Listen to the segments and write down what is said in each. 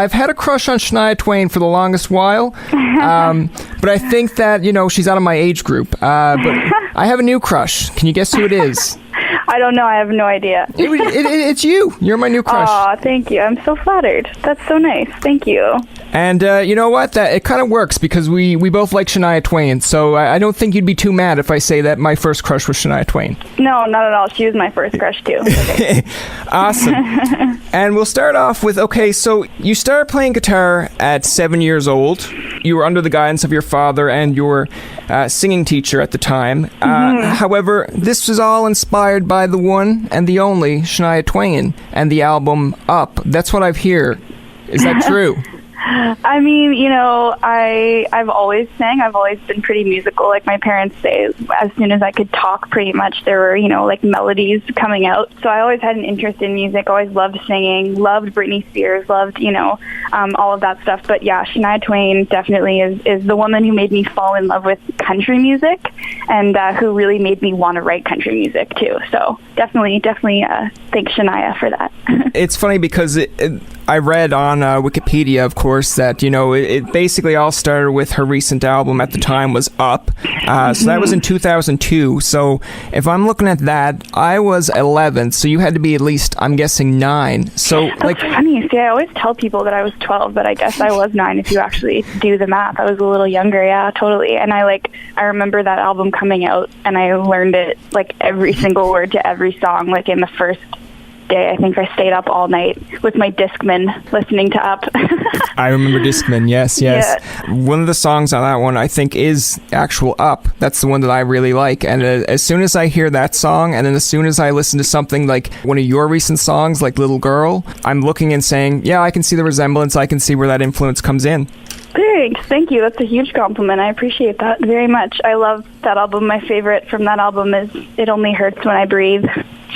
I've had a crush on Shania Twain for the longest while, but I think that, she's out of my age group. But I have a new crush. Can you guess who it is? I don't know. I have no idea. It's you. You're my new crush. Aw, thank you. I'm so flattered. That's so nice. Thank you. And you know what? It kind of works because we both like Shania Twain, so I don't think you'd be too mad if I say that my first crush was Shania Twain. No, not at all. She was my first crush, too. Okay. Awesome. And we'll start off with, so you started playing guitar at 7 years old. You were under the guidance of your father and your singing teacher at the time. However, this was all inspired by the one and the only Shania Twain and the album Up. That's what I've heard. Is that true? I mean, I've always sang. I've always been pretty musical. Like my parents say, as soon as I could talk, pretty much there were, like melodies coming out. So I always had an interest in music. Always loved singing. Loved Britney Spears. Loved, all of that stuff. But yeah, Shania Twain definitely is the woman who made me fall in love with country music, and who really made me want to write country music too. So definitely, thank Shania for that. It's funny because I read on Wikipedia, of course, that, it basically all started with her recent album at the time was Up. So that was in 2002. So if I'm looking at that, I was 11. So you had to be at least, I'm guessing, 9. So That's funny. See, I always tell people that I was 12, but I guess I was 9 if you actually do the math. I was a little younger. Yeah, totally. And I remember that album coming out, and I learned it, every single word to every song, in the first day. I think I stayed up all night with my Discman listening to Up. I remember Discman, yes. Yeah. One of the songs on that one, I think, is actual Up. That's the one that I really like. And as soon as I hear that song, and then as soon as I listen to something like one of your recent songs, like Little Girl, I'm looking and saying, yeah, I can see the resemblance. I can see where that influence comes in. Thanks. Thank you. That's a huge compliment. I appreciate that very much. I love that album. My favorite from that album is It Only Hurts When I Breathe.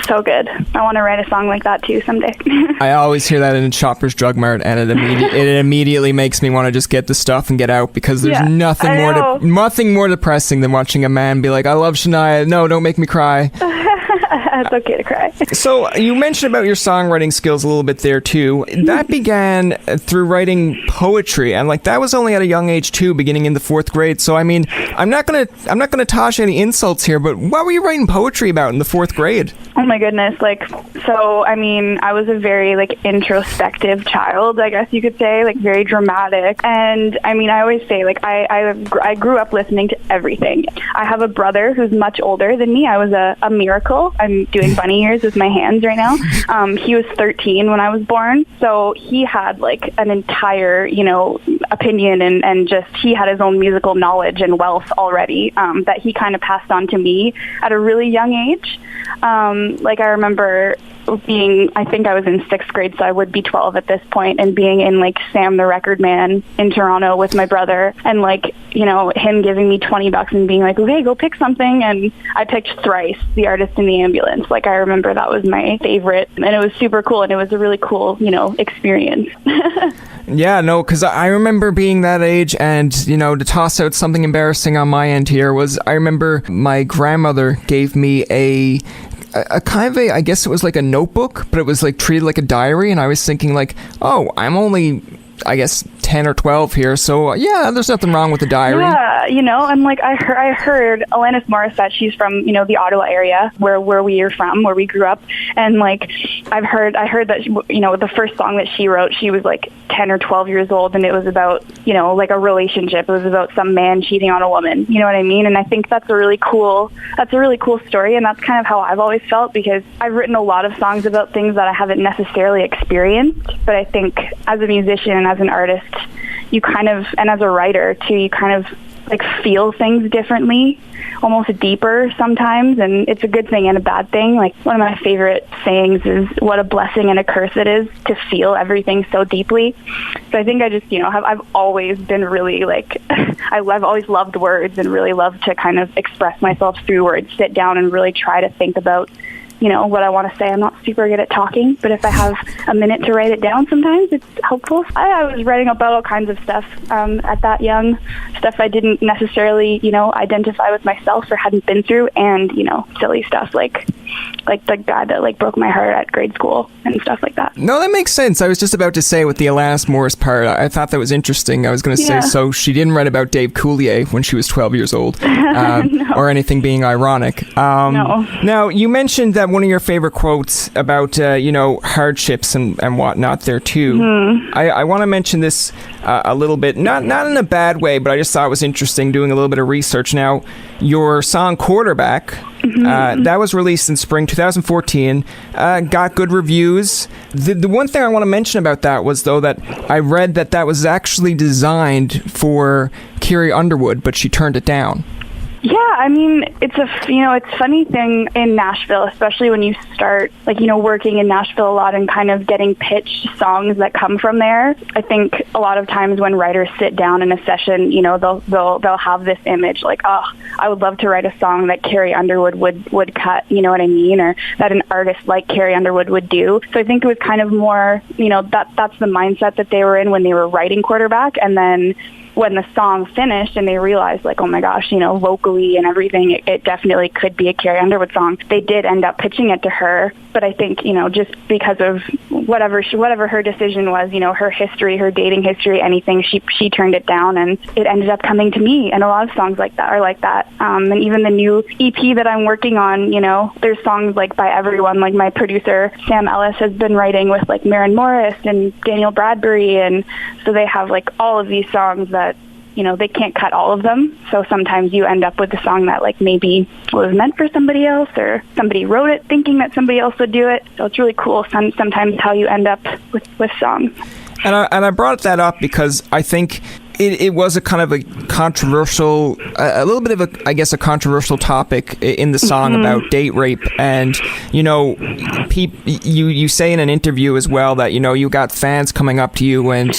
So good. I want to write a song like that too someday. I always hear that in Shoppers Drug Mart, and it immediately makes me want to just get the stuff and get out, because there's nothing more depressing than watching a man be like, I love Shania. No, don't make me cry. It's okay to cry. So you mentioned about your songwriting skills a little bit there too. That began through writing poetry, and that was only at a young age too, beginning in the 4th grade. So I mean, I'm not gonna toss any insults here, but what were you writing poetry about in the 4th grade? Oh my goodness, I was a very introspective child, I guess you could say, very dramatic. And I mean, I always say I grew up listening to everything. I have a brother who's much older than me. I was a miracle. I'm doing bunny ears with my hands right now. He was 13 when I was born, so he had an entire, opinion and just he had his own musical knowledge and wealth already that he kind of passed on to me at a really young age. I remember I think I was in 6th grade, so I would be 12 at this point, and being in Sam the Record Man in Toronto with my brother, and him giving me $20 and being like, okay, go pick something. And I picked Thrice, The Artist in the Ambulance. I remember that was my favorite, and it was super cool, and it was a really cool, experience. Yeah, no, because I remember being that age, and, to toss out something embarrassing on my end here was, I remember my grandmother gave me a kind of I guess it was a notebook, but it was treated like a diary, and I was thinking oh, I'm only, I guess, 10 or 12 here, so yeah, there's nothing wrong with the diary. Yeah, and I heard Alanis Morissette, she's from, the Ottawa area where we are from, where we grew up, and I heard that, the first song that she wrote, she was 10 or 12 years old, and it was about, a relationship. It was about some man cheating on a woman, you know what I mean? And I think that's a really cool story, and that's kind of how I've always felt, because I've written a lot of songs about things that I haven't necessarily experienced, but I think as a musician and as an artist, you kind of, and as a writer too, you kind of feel things differently, almost deeper sometimes, and it's a good thing and a bad thing. One of my favorite sayings is, what a blessing and a curse it is to feel everything so deeply. So I think I just, I've always been really I've always loved words and really loved to kind of express myself through words, sit down and really try to think about what I want to say. I'm not super good at talking, but if I have a minute to write it down, sometimes it's helpful. I was writing about all kinds of stuff at that young, stuff I didn't necessarily, identify with myself or hadn't been through, and, silly stuff like the guy that like broke my heart at grade school and stuff like that. No, that makes sense. I was just about to say with the Alanis Morris part, I thought that was interesting. I was going to say, so she didn't write about Dave Coulier when she was 12 years old, No. or anything being ironic. No. Now, you mentioned that one of your favorite quotes about, hardships and whatnot there too. Mm-hmm. I want to mention this a little bit, not in a bad way, but I just thought it was interesting doing a little bit of research. Now, your song Quarterback, that was released in spring 2014, got good reviews. The one thing I want to mention about that was, though, that I read that was actually designed for Carrie Underwood, but she turned it down. Yeah, I mean, it's a funny thing in Nashville, especially when you start, working in Nashville a lot and kind of getting pitched songs that come from there. I think a lot of times when writers sit down in a session, they'll have this image like, oh, I would love to write a song that Carrie Underwood would cut, you know what I mean, or that an artist like Carrie Underwood would do. So I think it was kind of more, that's the mindset that they were in when they were writing Quarterback, and then when the song finished and they realized, like, oh my gosh, vocally and everything, it definitely could be a Carrie Underwood song. They did end up pitching it to her, but I think, just because of whatever her decision was, her history, her dating history, anything, she turned it down, and it ended up coming to me. And a lot of songs like that are like that. And even the new EP that I'm working on, there's songs like by everyone. Like my producer Sam Ellis has been writing with like Maren Morris and Daniel Bradbury, and so they have like all of these songs that they can't cut all of them. So sometimes you end up with a song that like maybe was meant for somebody else, or somebody wrote it thinking that somebody else would do it. So it's really cool sometimes how you end up with songs. And I brought that up because I think it was a kind of a controversial, a little bit of a controversial topic in the song about date rape. And, you say in an interview as well that, you got fans coming up to you and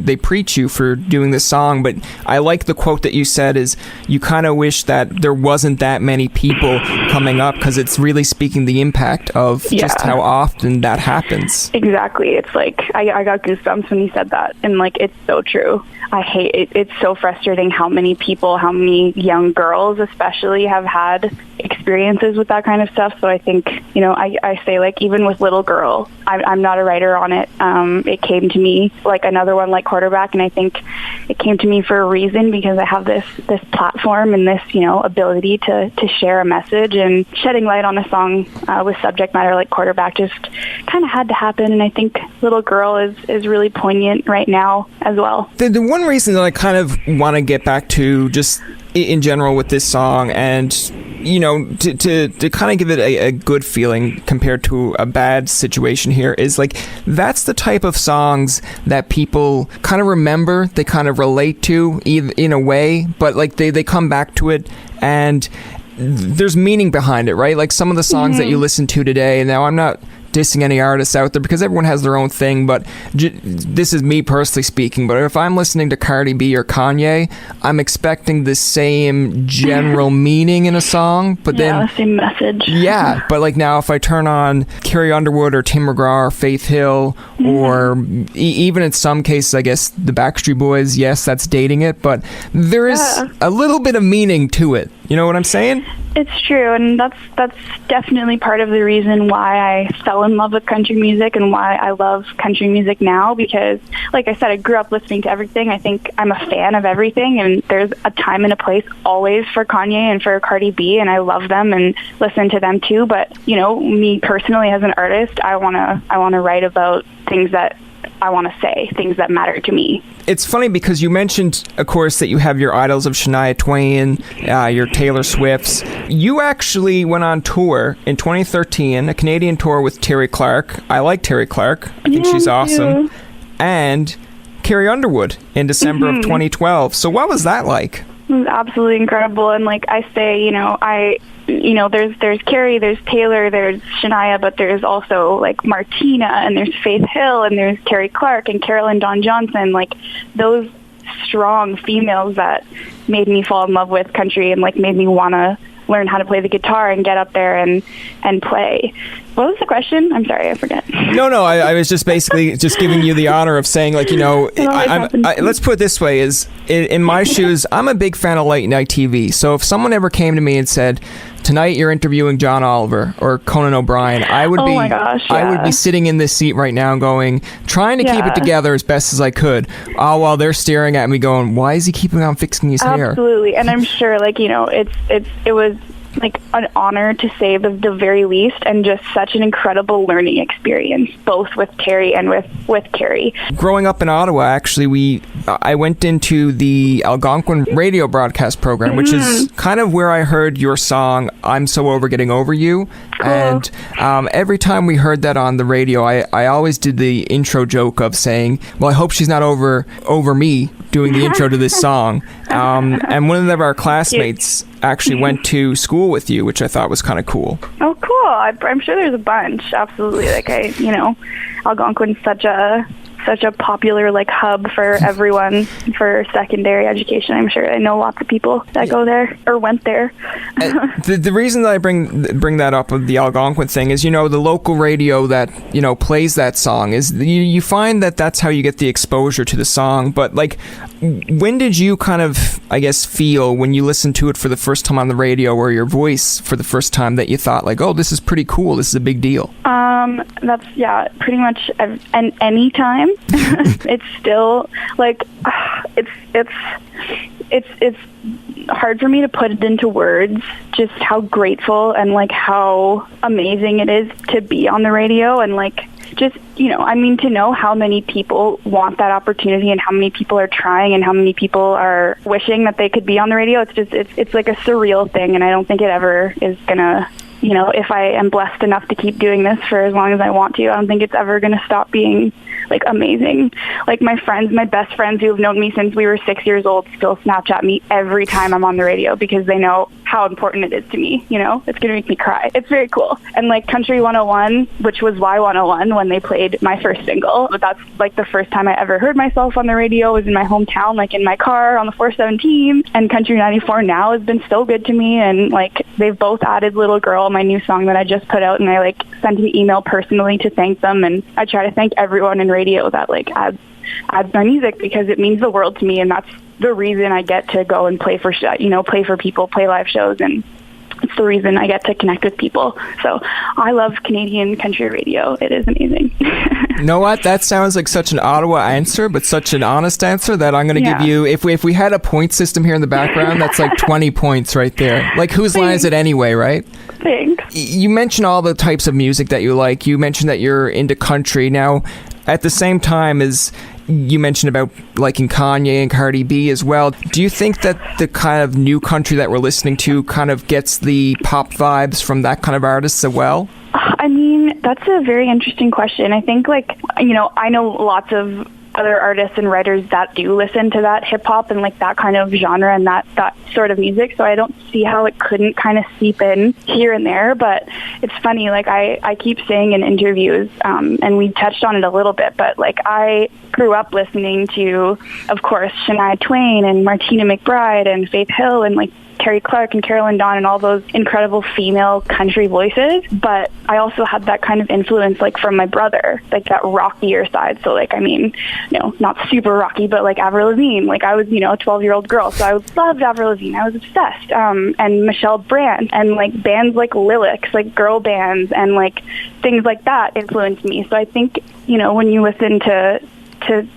they preach you for doing this song. But I like the quote that you said is you kind of wish that there wasn't that many people coming up, because it's really speaking the impact of just how often that happens. Exactly. It's like, I got goosebumps when you said that. And like, it's so true. I hate it. It's so frustrating how many people, how many young girls especially, have had experiences with that kind of stuff. So I think, I say, like, even with Little Girl, I'm not a writer on it. It came to me like another one like Quarterback, and I think it came to me for a reason, because I have this platform and this, ability to share a message, and shedding light on a song with subject matter like Quarterback just kind of had to happen. And I think Little Girl is really poignant right now as well. The one reason that I kind of want to get back to just in general with this song, and to kind of give it a good feeling compared to a bad situation here, is like, that's the type of songs that people kind of remember, they kind of relate to in a way, but like they come back to it and there's meaning behind it, right? Like some of the songs that you listen to today, now I'm not dissing any artists out there because everyone has their own thing, but this is me personally speaking, but if I'm listening to Cardi B or Kanye, I'm expecting the same general meaning in a song, but then the same message. Yeah, but like now if I turn on Carrie Underwood or Tim McGraw or Faith Hill, or even in some cases, I guess the Backstreet Boys, yes, that's dating it, but there is a little bit of meaning to it. You know what I'm saying? It's true, and that's definitely part of the reason why I fell in love with country music and why I love country music now, because, like I said, I grew up listening to everything. I think I'm a fan of everything, and there's a time and a place always for Kanye and for Cardi B, and I love them and listen to them too. But, me personally as an artist, I wanna write about things that I want to say, things that matter to me. It's funny because you mentioned, of course, that you have your idols of Shania Twain, your Taylor Swifts. You actually went on tour in 2013, a Canadian tour with Terri Clark. I like Terri Clark. I think she's awesome. Too. And Carrie Underwood in December of 2012. So what was that like? It was absolutely incredible. And like I say, there's Carrie, there's Taylor, there's Shania, but there's also like Martina, and there's Faith Hill, and there's Terri Clark and Carolyn Dawn Johnson, like those strong females that made me fall in love with country and like made me want to learn how to play the guitar and get up there and play. What was the question? I'm sorry, I forget. No, I was just basically just giving you the honor of saying, like, let's put it this way, is in my shoes, I'm a big fan of late night TV. So if someone ever came to me and said, tonight you're interviewing John Oliver or Conan O'Brien, I would be sitting in this seat right now trying to keep it together as best as I could, all while they're staring at me going, why is he keeping on fixing his hair? Absolutely. And I'm sure, like, it was like an honor to say the very least, and just such an incredible learning experience, both with Terri and with Carrie. Growing up in Ottawa, actually, I went into the Algonquin radio broadcast program, which is kind of where I heard your song, I'm So Over Getting Over You. Cool. And every time we heard that on the radio, I always did the intro joke of saying, well, I hope she's not over me doing the intro to this song. And one of our classmates actually went to school with you, which I thought was kind of cool. Oh, cool. I'm sure there's a bunch. Absolutely. Like, Algonquin's such a popular, like, hub for everyone for secondary education. I'm sure I know lots of people that go there or went there. The reason that I bring that up with the Algonquin thing is, the local radio that, plays that song is you find that that's how you get the exposure to the song. But, like, when did you kind of, I guess, feel when you listened to it for the first time on the radio, or your voice for the first time, that you thought, like, oh, this is pretty cool, this is a big deal? That's, pretty much any time. It's still, like, it's hard for me to put it into words, just how grateful and, like, how amazing it is to be on the radio, and, like, just, to know how many people want that opportunity and how many people are trying and how many people are wishing that they could be on the radio. It's just, it's like a surreal thing, and I don't think it ever is gonna, if I am blessed enough to keep doing this for as long as I want to, I don't think it's ever gonna stop being, like, amazing. Like, my best friends who have known me since we were 6 years old still Snapchat me every time I'm on the radio, because they know how important it is to me. It's gonna make me cry. It's very cool. And, like, Country 101, which was Y101 when they played my first single, but that's, like, the first time I ever heard myself on the radio was in my hometown, like, in my car on the 417. And Country 94 Now has been so good to me, and, like, they've both added Little Girl, my new song that I just put out, and I, like, sent an email personally to thank them, and I try to thank everyone in radio that, like, adds my music, because it means the world to me, and that's the reason I get to go and play for people, play live shows, and it's the reason I get to connect with people. So I love Canadian country radio. It is amazing. You know what? That sounds like such an Ottawa answer, but such an honest answer that I'm going to give you, if we had a point system here in the background, that's like 20 points right there. Like, whose line is it anyway, right? Thanks. You mentioned all the types of music that you like. You mentioned that you're into country. Now, at the same time as you mentioned about liking Kanye and Cardi B as well, do you think that the kind of new country that we're listening to kind of gets the pop vibes from that kind of artists as well? I mean, that's a very interesting question. I think, like, I know lots of other artists and writers that do listen to that hip hop and, like, that kind of genre and that sort of music, so I don't see how it couldn't kind of seep in here and there. But it's funny, like, I keep saying in interviews, and we touched on it a little bit, but, like, I grew up listening to, of course, Shania Twain and Martina McBride and Faith Hill and, like, Carrie Clark and Carolyn Dawn and all those incredible female country voices. But I also had that kind of influence, like, from my brother, like that rockier side. So, like, I mean, not super rocky, but, like, Avril Lavigne. Like, I was, a 12-year-old girl, so I loved Avril Lavigne. I was obsessed. And Michelle Brandt and, like, bands like Lilix, like girl bands, and, like, things like that influenced me. So I think, when you listen to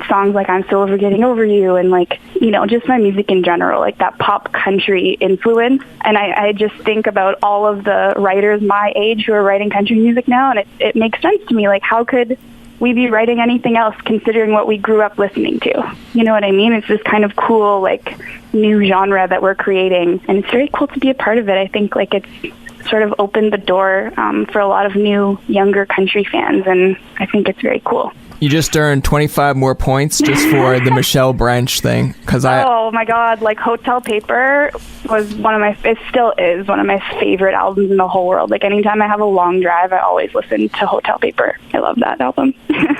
songs like I'm So Over Getting Over You and, like, just my music in general, like that pop country influence. And I just think about all of the writers my age who are writing country music now, and it makes sense to me. Like, how could we be writing anything else considering what we grew up listening to? You know what I mean? It's this kind of cool, like, new genre that we're creating, and it's very cool to be a part of it. I think, like, it's sort of opened the door for a lot of new, younger country fans, and I think it's very cool. You just earned 25 more points just for the Michelle Branch thing. Oh my God, like Hotel Paper was it still is one of my favorite albums in the whole world. Like anytime I have a long drive, I always listen to Hotel Paper. I love that album.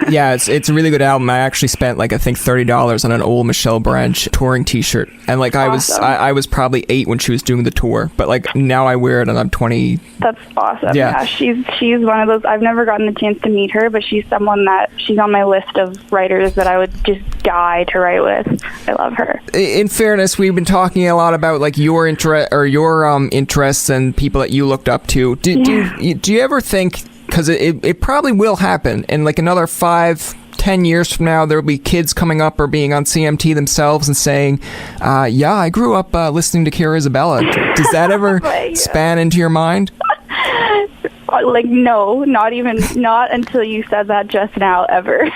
Yeah, it's a really good album. I actually spent like I think $30 on an old Michelle Branch touring t-shirt. And like awesome. I was probably 8 when she was doing the tour, but like now I wear it and I'm 20. That's awesome. Yeah, she's one of those. I've never gotten the chance to meet her, but she's someone that she's on my list of writers that I would just die to write with. I love her. In fairness, we've been talking a lot about like your interests and people that you looked up to. Do you ever think, because it probably will happen in like another 5-10 years from now, there'll be kids coming up or being on CMT themselves and saying, yeah, I grew up listening to Kira Isabella. Does that ever span into your mind? Like, no, not until you said that just now, ever.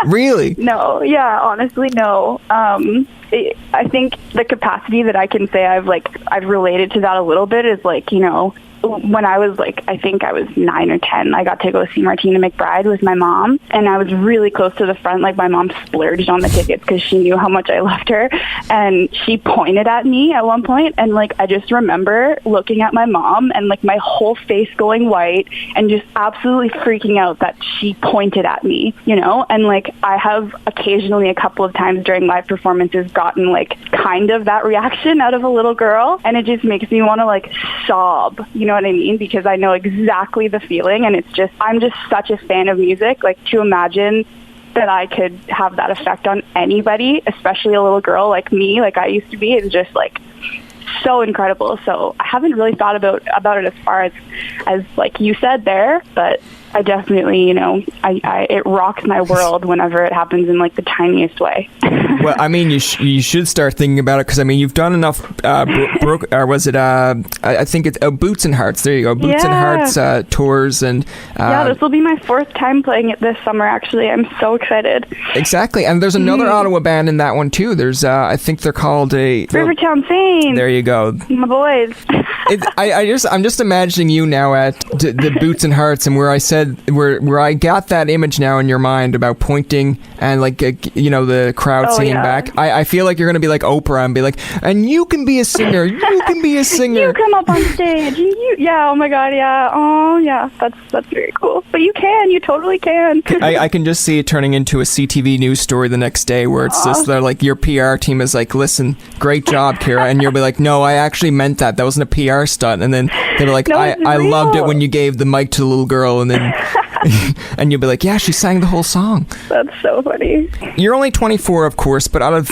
Really? No, yeah, honestly, no. I think the capacity that I can say I've related to that a little bit is like, you know, when I was like, I think I was 9 or 10, I got to go see Martina McBride with my mom, and I was really close to the front. Like my mom splurged on the tickets because she knew how much I loved her, and she pointed at me at one point, and like I just remember looking at my mom and like my whole face going white and just absolutely freaking out that she pointed at me, you know. And like I have occasionally a couple of times during live performances gotten like kind of that reaction out of a little girl, and it just makes me want to like sob, you know what I mean? Because I know exactly the feeling, and it's just, I'm just such a fan of music. Like to imagine that I could have that effect on anybody, especially a little girl like me, like I used to be, is just like so incredible. So I haven't really thought about it as far as like you said there, but I definitely, you know, it rocks my world whenever it happens in like the tiniest way. Well, I mean, you should start thinking about it, because I mean, you've done enough. I think it's Boots and Hearts. There you go, Boots and Hearts tours, and this will be my 4th time playing it this summer. Actually, I'm so excited. Exactly, and there's another Ottawa band in that one too. There's I think they're called Rivertown Saints. There you go, my boys. I'm just imagining you now at the Boots and Hearts, and where I said where I got that image now in your mind about pointing and like you know, the crowd singing back. I feel like you're gonna be like Oprah and be like, and you can be a singer. You can be a singer. You come up on stage. Oh my God, yeah. Oh yeah, that's very cool. But you totally can. I can just see it turning into a CTV news story the next day, where it's just they're like, your PR team is like, listen, great job, Kira, and you'll be like, no, I actually meant that. That wasn't a PR stunt. And then they'll be like, no, I loved it when you gave the mic to the little girl, and then and you'll be like, yeah, she sang the whole song. That's so funny. You're only 24, of course, but out of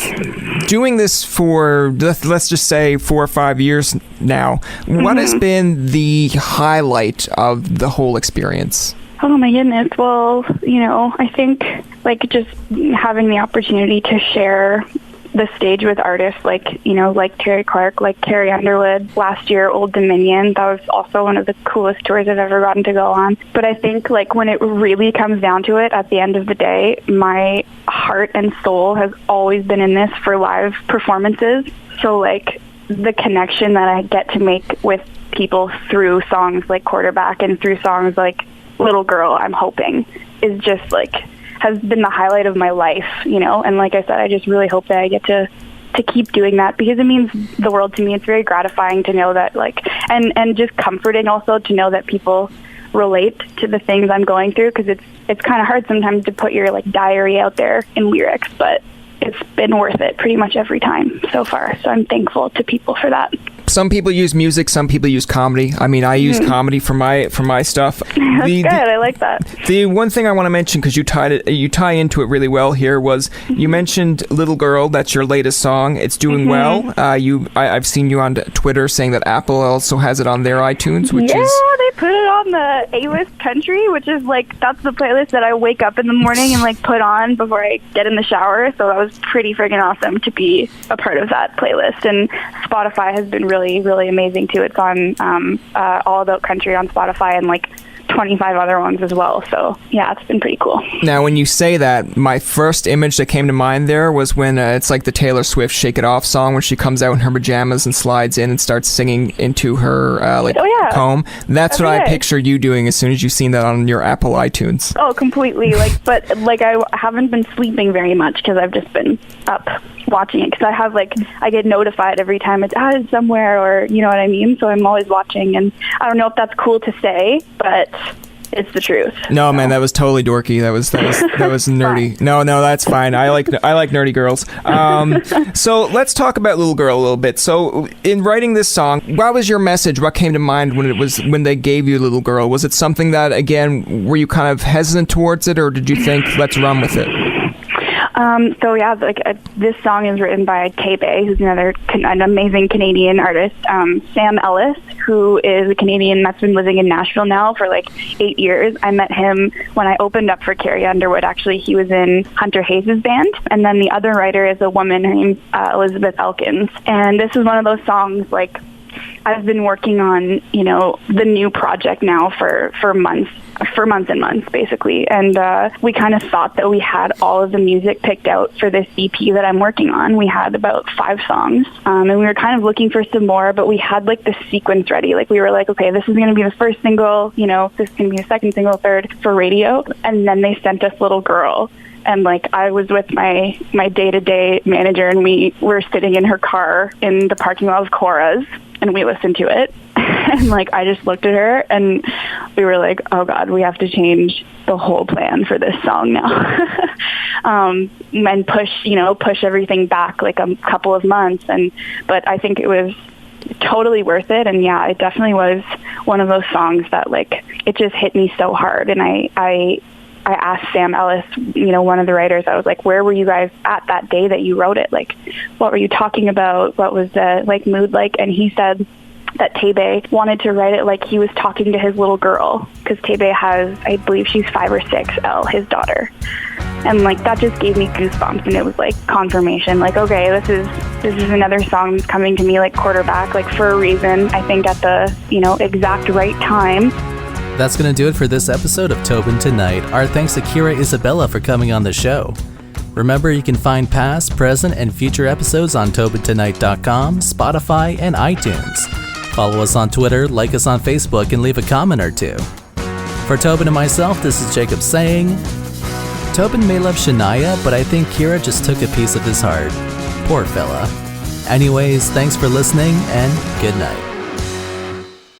doing this for, let's just say, 4 or 5 years now, what has been the highlight of the whole experience? Oh my goodness. Well, you know, I think like just having the opportunity to share the stage with artists like, you know, like Terri Clark, like Carrie Underwood. Last year, Old Dominion, that was also one of the coolest tours I've ever gotten to go on. But I think like when it really comes down to it, at the end of the day, my heart and soul has always been in this for live performances. So like the connection that I get to make with people through songs like Quarterback and through songs like Little Girl, I'm hoping, is just like has been the highlight of my life, you know. And like I said, I just really hope that I get to keep doing that, because it means the world to me. It's very gratifying to know that, like, and just comforting also to know that people relate to the things I'm going through, because it's kind of hard sometimes to put your like diary out there in lyrics, but it's been worth it pretty much every time so far. So I'm thankful to people for that. Some people use music, some people use comedy. I mean, I use comedy for my stuff. That's good. I like that. The one thing I want to mention, because you tie into it really well here, was you mentioned Little Girl. That's your latest song. It's doing well. I've seen you on Twitter saying that Apple also has it on their iTunes, which is... they put it on the A-list country, which is like, that's the playlist that I wake up in the morning and like put on before I get in the shower. So that was pretty freaking awesome to be a part of that playlist. And Spotify has been really, really amazing too. It's on All About Country on Spotify, and like 25 other ones as well. So yeah, it's been pretty cool. Now, when you say that, my first image that came to mind there was when it's like the Taylor Swift "Shake It Off" song, when she comes out in her pajamas and slides in and starts singing into her comb. That's what I picture you doing as soon as you've seen that on your Apple iTunes. Oh, completely. But I haven't been sleeping very much because I've just been up watching it, because I get notified every time it's added somewhere, or you know what I mean. So I'm always watching, and I don't know if that's cool to say, but it's the truth. No, man, that was totally dorky. That was nerdy. No, that's fine. I like nerdy girls. So let's talk about Little Girl a little bit. So in writing this song, what was your message? What came to mind when they gave you Little Girl? Was it something that, again, were you kind of hesitant towards it, or did you think, let's run with it? This song is written by Tobin, who's an amazing Canadian artist. Sam Ellis, who is a Canadian that's been living in Nashville now for 8 years. I met him when I opened up for Carrie Underwood. Actually, he was in Hunter Hayes' band. And then the other writer is a woman named Elizabeth Elkins. And this is one of those songs, I've been working on, the new project now for months and months, basically. And we kind of thought that we had all of the music picked out for this EP that I'm working on. We had about 5 songs, and we were kind of looking for some more, but we had the sequence ready. We were okay, this is going to be the first single, this is going to be the second single, third for radio. And then they sent us Little Girl. And I was with my day-to-day manager, and we were sitting in her car in the parking lot of Cora's, and we listened to it. And I just looked at her, and we were like, oh God, we have to change the whole plan for this song now. And push everything back a couple of months. But I think it was totally worth it. And yeah, it definitely was one of those songs that it just hit me so hard. And I asked Sam Ellis, one of the writers, I was like, where were you guys at that day that you wrote it? What were you talking about? What was the mood like? And he said that Tobin wanted to write it like he was talking to his little girl, because Tobin has, I believe she's 5 or 6, his daughter. And that just gave me goosebumps, and it was confirmation. Okay, this is another song that's coming to me quarterback, for a reason. I think at the exact right time. That's going to do it for this episode of Tobin Tonight. Our thanks to Kira Isabella for coming on the show. Remember, you can find past, present, and future episodes on TobinTonight.com, Spotify, and iTunes. Follow us on Twitter, like us on Facebook, and leave a comment or two. For Tobin and myself, this is Jacob saying, Tobin may love Shania, but I think Kira just took a piece of his heart. Poor fella. Anyways, thanks for listening, and good night.